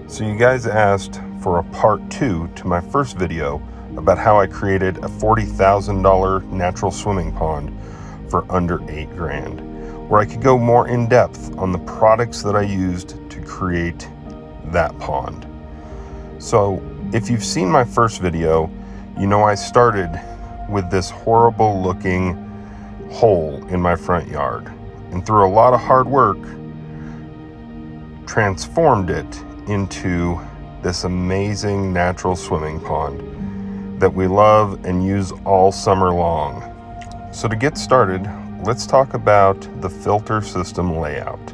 So you guys asked for a part 2 to my first video about how I created a $40,000 natural swimming pond for under $8,000, where I could go more in depth on the products that I used to create that pond. So if you've seen my first video, you know I started with this horrible looking hole in my front yard, and through a lot of hard work transformed it into this amazing natural swimming pond that we love and use all summer long. So to get started, let's talk about the filter system layout.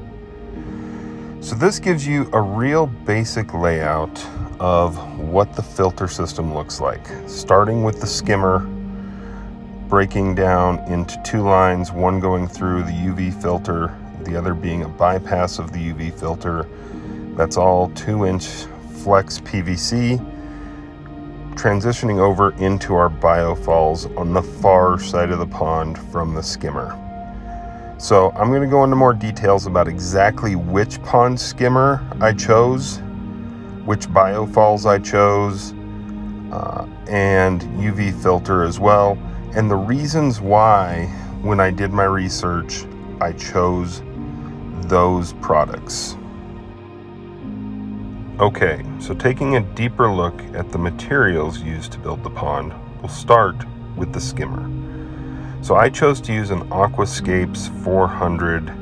So this gives you a real basic layout of what the filter system looks like, starting with the skimmer, breaking down into two lines, one going through the UV filter, the other being a bypass of the UV filter. That's all 2-inch flex PVC, transitioning over into our Biofalls on the far side of the pond from the skimmer. So I'm going to go into more details about exactly which pond skimmer I chose, which Biofalls I chose, and UV filter as well, and the reasons why, when I did my research, I chose those products. Okay, so taking a deeper look at the materials used to build the pond, we'll start with the skimmer. So I chose to use an Aquascapes 400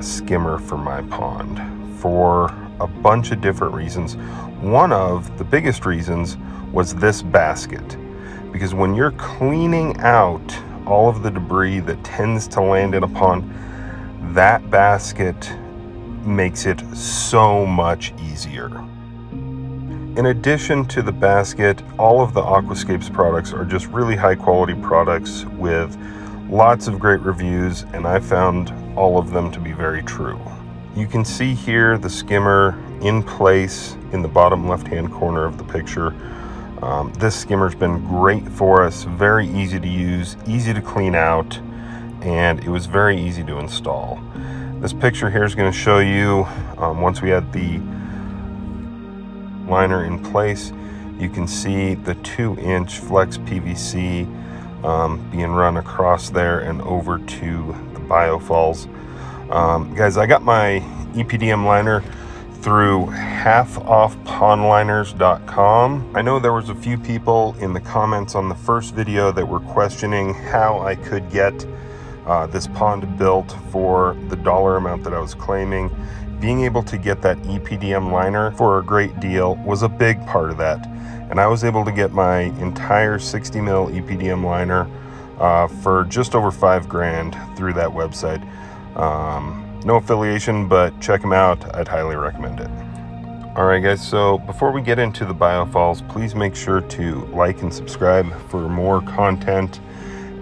skimmer for my pond for a bunch of different reasons. One of the biggest reasons was this basket, because when you're cleaning out all of the debris that tends to land in a pond, that basket makes it so much easier. In addition to the basket, all of the Aquascapes products are just really high quality products with lots of great reviews, and I found all of them to be very true. You can see here the skimmer in place in the bottom left hand corner of the picture. This skimmer's been great for us, very easy to use, easy to clean out, and it was very easy to install. This picture here is going to show you once we had the liner in place, you can see the 2-inch flex PVC being run across there and over to the Biofalls. Guys, I got my EPDM liner through halfoffpondliners.com. I know there was a few people in the comments on the first video that were questioning how I could get this pond built for the dollar amount that I was claiming. Being able to get that EPDM liner for a great deal was a big part of that, and I was able to get my entire 60 mil EPDM liner for just over $5,000 through that website. No affiliation, but check them out. I'd highly recommend it. Alright guys, so before we get into the Biofalls, please make sure to like and subscribe for more content.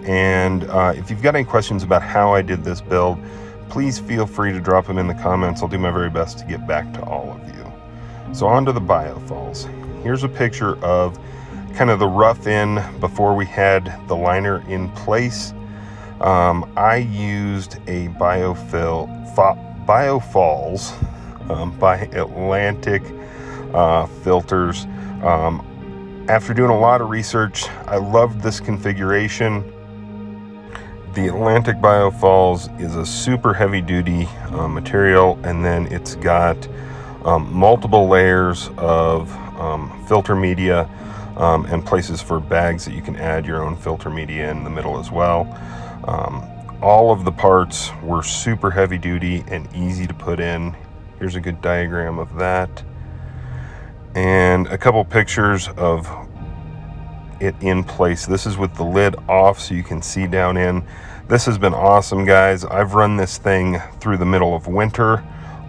And if you've got any questions about how I did this build, please feel free to drop them in the comments. I'll do my very best to get back to all of you. So on to the Biofalls. Here's a picture of kind of the rough in before we had the liner in place. I used a Biofalls by Atlantic filters. After doing a lot of research, I loved this configuration. The Atlantic Biofalls is a super heavy duty material, and then it's got multiple layers of filter media and places for bags that you can add your own filter media in the middle as well. All of the parts were super heavy duty and easy to put in. Here's a good diagram of that, and a couple pictures of it in place. This is with the lid off so you can see down in. This has been awesome, guys. I've run this thing through the middle of winter,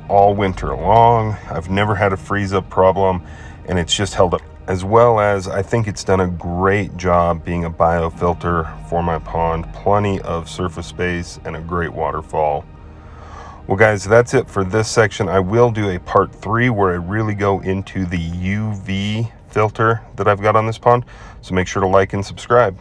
all winter long. I've never had a freeze up problem, and it's just held up. As well as I think it's done a great job being a biofilter for my pond. Plenty of surface space and a great waterfall. Well guys, that's it for this section. I will do a part 3 where I really go into the UV filter that I've got on this pond. So make sure to like and subscribe.